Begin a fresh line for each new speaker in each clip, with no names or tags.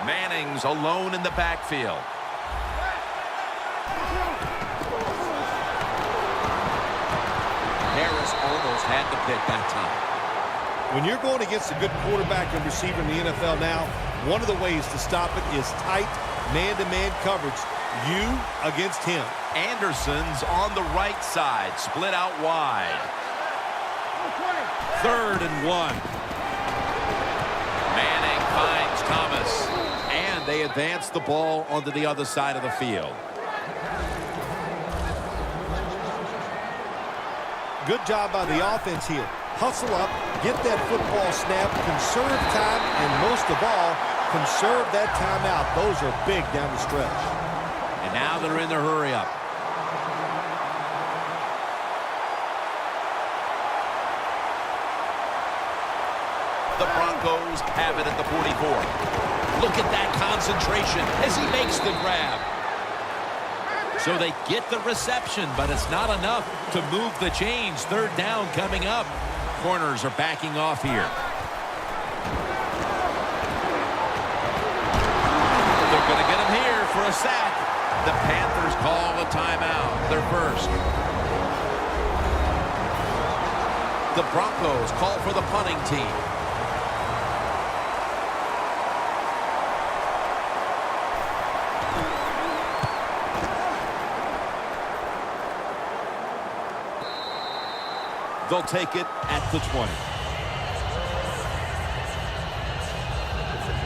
Manning's alone in the backfield. Harris almost had the pick that time.
When you're going against a good quarterback and receiver in the NFL now, one of the ways to stop it is tight man-to-man coverage. You against him.
Anderson's on the right side, split out wide. 3rd and 1. Manning finds Thomas. And they advance the ball onto the other side of the field.
Good job by the offense here. Hustle up, get that football snap, conserve time, and most of all, conserve that timeout. Those are big down the stretch.
And now they're in their hurry up. The Broncos have it at the 44. Look at that concentration as he makes the grab. So they get the reception, but it's not enough to move the chains. 3rd down coming up. Corners are backing off here. They're going to get him here for a sack. The Panthers call a timeout. Their first. The Broncos call for the punting team. They'll take it at the 20.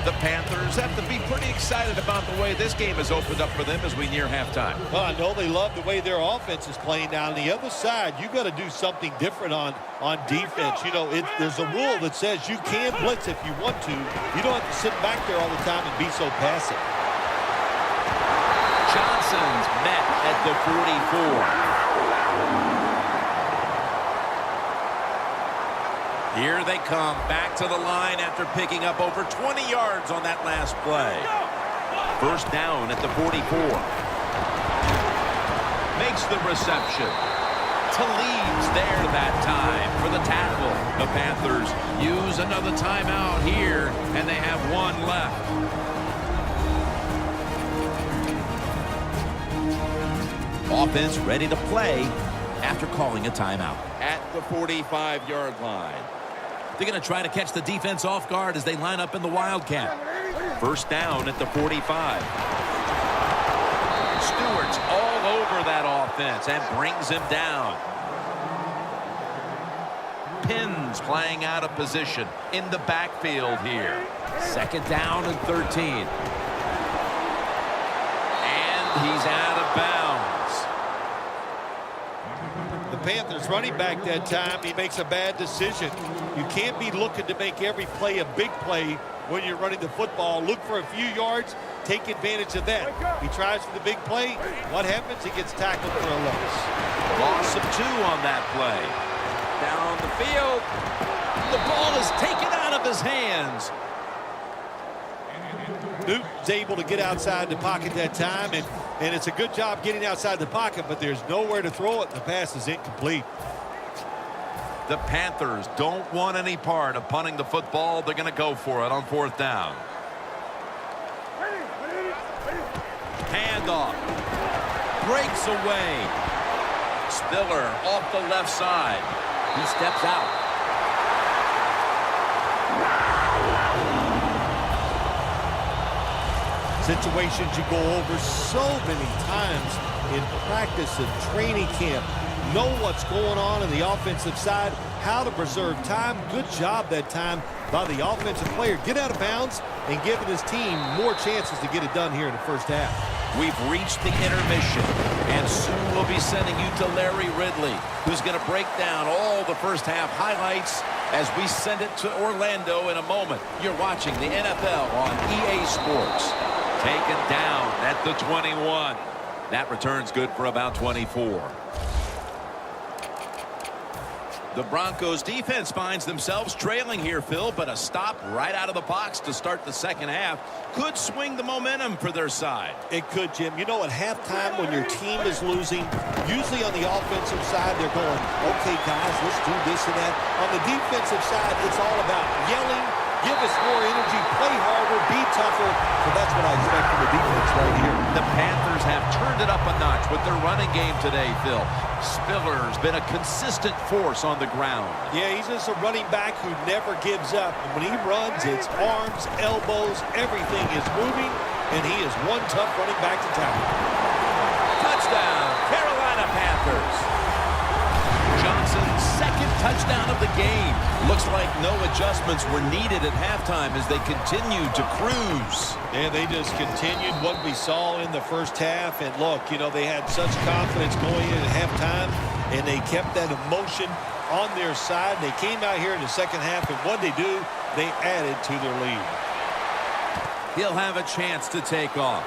The Panthers have to be pretty excited about the way this game has opened up for them as we near halftime.
Well, I know they love the way their offense is playing. Now, on the other side, you got to do something different on defense. You know, there's a rule that says you can blitz if you want to. You don't have to sit back there all the time and be so passive.
Johnson's met at the 44. Here they come back to the line after picking up over 20 yards on that last play. 1st down at the 44. Makes the reception. Talib's there that time for the tackle. The Panthers use another timeout here, and they have 1 left. Offense ready to play after calling a timeout. At the 45-yard line. They're going to try to catch the defense off guard as they line up in the Wildcat. 1st down at the 45. Stewart's all over that offense and brings him down. Pins playing out of position in the backfield here. 2nd down and 13. And he's out of bounds.
The Panthers running back that time, he makes a bad decision. You can't be looking to make every play a big play when you're running the football. Look for a few yards, take advantage of that. He tries for the big play. What happens? He gets tackled for a loss.
Loss of 2 on that play. Down the field. The ball is taken out of his hands.
Newton's able to get outside the pocket that time, and it's a good job getting outside the pocket, but there's nowhere to throw it. The pass is incomplete.
The Panthers don't want any part of punting the football. They're going to go for it on 4th down. Handoff. Breaks away. Spiller off the left side. He steps out.
Situations you go over so many times in practice and training camp. Know what's going on the offensive side, how to preserve time. Good job that time by the offensive player. Get out of bounds and giving his team more chances to get it done here in the 1st half.
We've reached the intermission, and soon we'll be sending you to Larry Ridley, who's going to break down all the 1st half highlights as we send it to Orlando in a moment. You're watching the NFL on EA Sports. Taken down at the 21. That return's good for about 24. The Broncos defense finds themselves trailing here, Phil, but a stop right out of the box to start the 2nd half could swing the momentum for their side.
It could, Jim. You know, at halftime when your team is losing, usually on the offensive side, they're going, okay, guys, let's do this and that. On the defensive side, it's all about yelling, give us more energy, play harder, be tougher. For
turned it up a notch with their running game today, Phil. Spiller's been a consistent force on the ground.
Yeah, he's just a running back who never gives up. When he runs, it's arms, elbows, everything is moving, and he is one tough running back to tackle.
Touchdown, Carolina Panthers. Johnson's second touchdown of the game. Looks like no adjustments were needed at halftime as they continued to cruise.
And they just continued what we saw in the first half. And look, you know, they had such confidence going in at halftime, and they kept that emotion on their side. They came out here in the second half, and what they do, they added to their lead.
He'll have a chance to take off.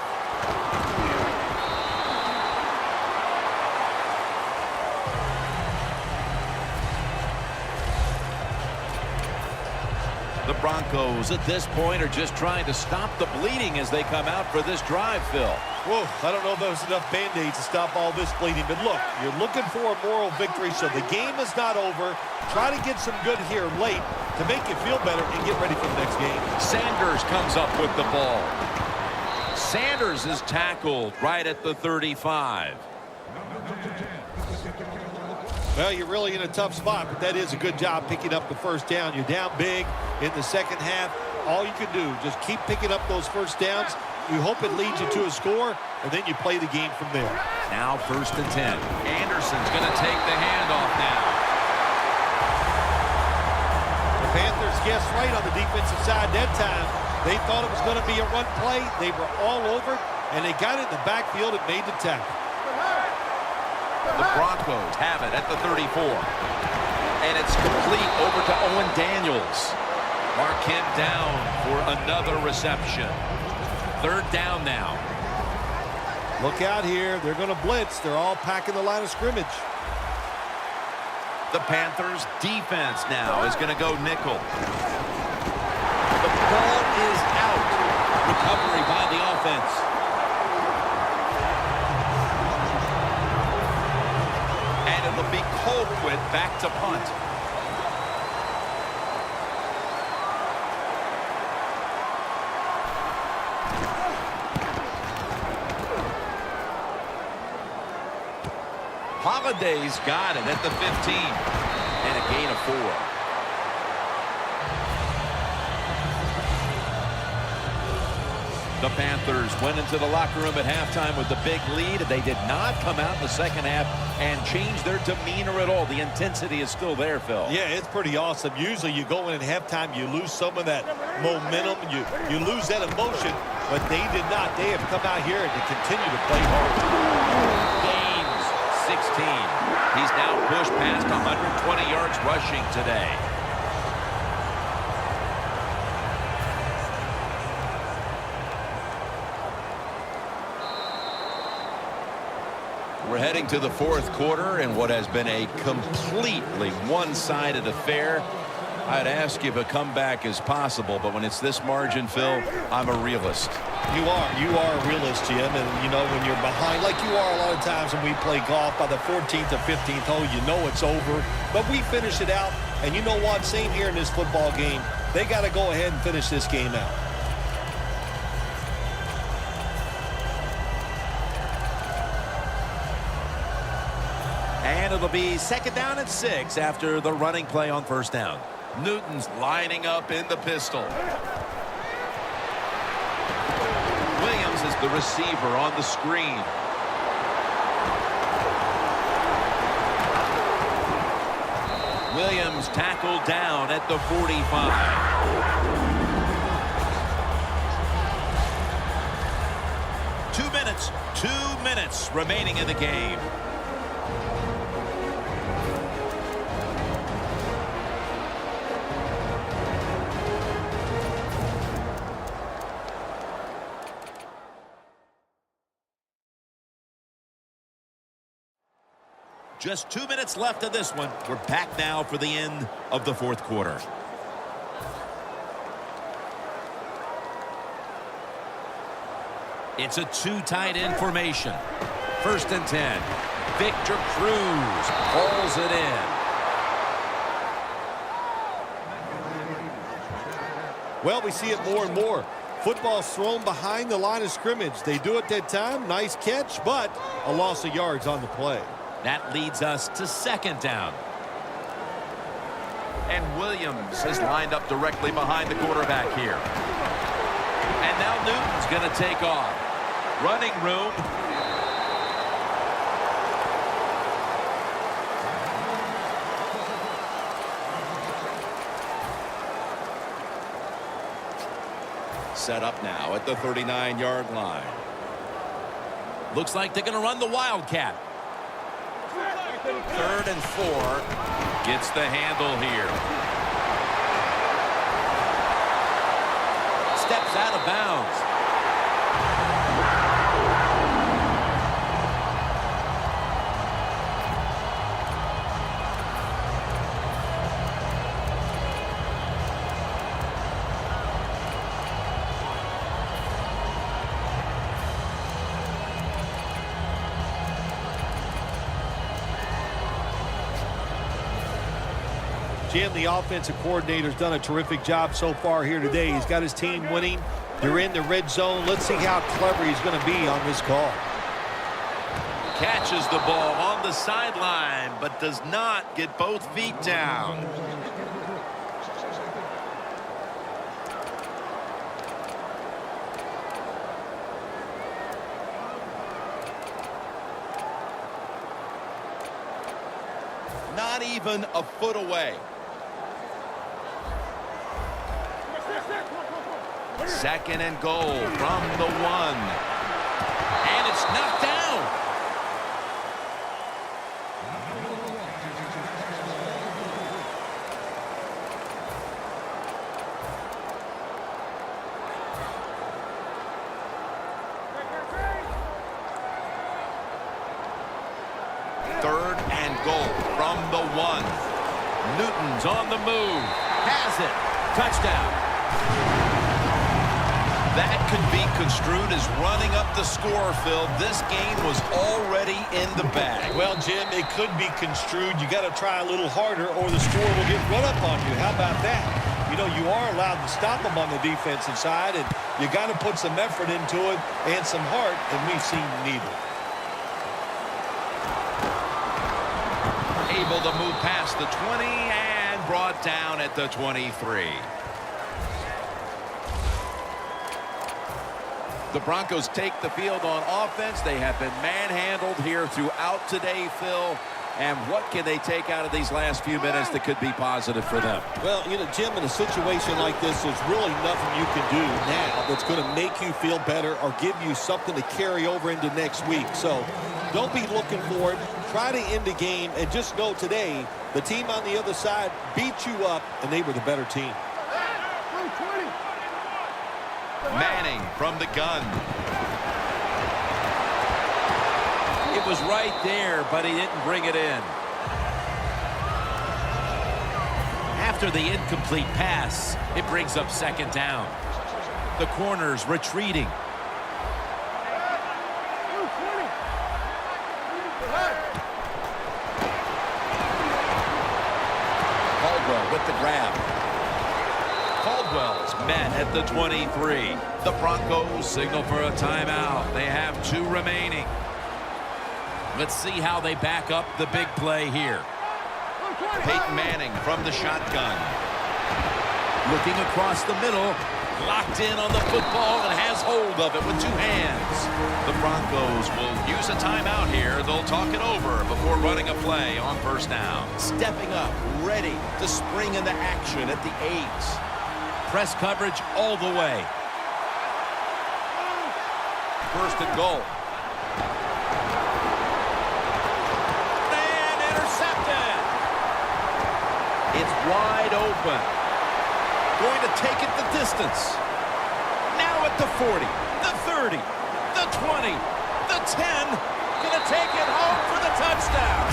The Broncos at this point are just trying to stop the bleeding as they come out for this drive, Phil.
Whoa, I don't know if there's enough Band-Aids to stop all this bleeding. But look, you're looking for a moral victory, so the game is not over. Try to get some good here late to make you feel better and get ready for the next game.
Sanders comes up with the ball. Sanders is tackled right at the 35.
Well, you're really in a tough spot, but that is a good job picking up the first down. You're down big in the second half. All you can do, just keep picking up those first downs. You hope it leads you to a score, and then you play the game from there.
Now 1st and 10. Anderson's going to take the handoff now.
The Panthers guessed right on the defensive side that time. They thought it was going to be a run play. They were all over it, and they got it in the backfield and made the tackle.
The Broncos have it at the 34. And it's complete over to Owen Daniels. Mark him down for another reception. 3rd down now.
Look out here. They're going to blitz. They're all packing the line of scrimmage.
The Panthers defense now is going to go nickel. The ball is out. Recovery by the offense. And it'll be Colquitt back to punt. Holiday's got it at the 15. And a gain of 4. The Panthers went into the locker room at halftime with the big lead. They did not come out in the second half and change their demeanor at all. The intensity is still there, Phil.
Yeah, it's pretty awesome. Usually you go in at halftime, you lose some of that momentum. You lose that emotion, but they did not. They have come out here and they continue to play hard.
Gains 16. He's now pushed past 120 yards rushing today. We're heading to the 4th quarter in what has been a completely one-sided affair. I'd ask if a comeback is possible, but when it's this margin, Phil, I'm a realist.
You are a realist, Jim, and you know when you're behind, like you are a lot of times when we play golf, by the 14th or 15th hole, you know it's over. But we finish it out, and you know what? Same here in this football game. They got to go ahead and finish this game out.
And it'll be 2nd down and 6 after the running play on 1st down. Newton's lining up in the pistol. Williams is the receiver on the screen. Williams tackled down at the 45. 2 minutes remaining in the game. Just 2 minutes left of this one. We're back now for the end of the 4th quarter. It's a 2 tight end formation. 1st and 10. Victor Cruz hauls it in.
Well, we see it more and more. Football's thrown behind the line of scrimmage. They do it that time. Nice catch, but a loss of yards on the play.
That leads us to second down. And Williams is lined up directly behind the quarterback here. And now Newton's going to take off. Running room. Set up now at the 39-yard line. Looks like they're going to run the Wildcat. 3rd and 4. Gets the handle here. Steps out of bounds.
Jim, the offensive coordinator's done a terrific job so far here today. He's got his team winning. They're in the red zone. Let's see how clever he's going to be on this call.
Catches the ball on the sideline, but does not get both feet down. Not even a foot away. 2nd and goal from the 1. And it's knocked down. Third and goal from the 1. Newton's on the move. Has it. Touchdown. That could be construed as running up the score, Phil. This game was already in the bag.
Well, Jim, it could be construed. You got to try a little harder or the score will get run up on you. How about that? You know, you are allowed to stop them on the defensive side, and you got to put some effort into it and some heart, and we've seen neither.
Able to move past the 20 and brought down at the 23. The Broncos take the field on offense. They have been manhandled here throughout today, Phil. And what can they take out of these last few minutes that could be positive for them?
Well, you know, Jim, in a situation like this, there's really nothing you can do now that's going to make you feel better or give you something to carry over into next week. So don't be looking for it. Try to end the game and just know today the team on the other side beat you up and they were the better team.
Manning from the gun. It was right there, but he didn't bring it in. After the incomplete pass, it brings up 2nd down. The corner's retreating. Caldwell with the grab. Caldwell's met at the 23. The Broncos signal for a timeout. They have 2 remaining. Let's see how they back up the big play here. Peyton Manning from the shotgun. Looking across the middle. Locked in on the football and has hold of it with 2 hands. The Broncos will use a timeout here. They'll talk it over before running a play on 1st down. Stepping up, ready to spring into action at the 8. Press coverage all the way. 1st and goal. And intercepted. It's wide open. Going to take it the distance. Now at the 40, the 30, the 20, the 10. Going to take it home for the touchdown.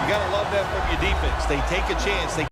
You got to love that from your defense. They take a chance.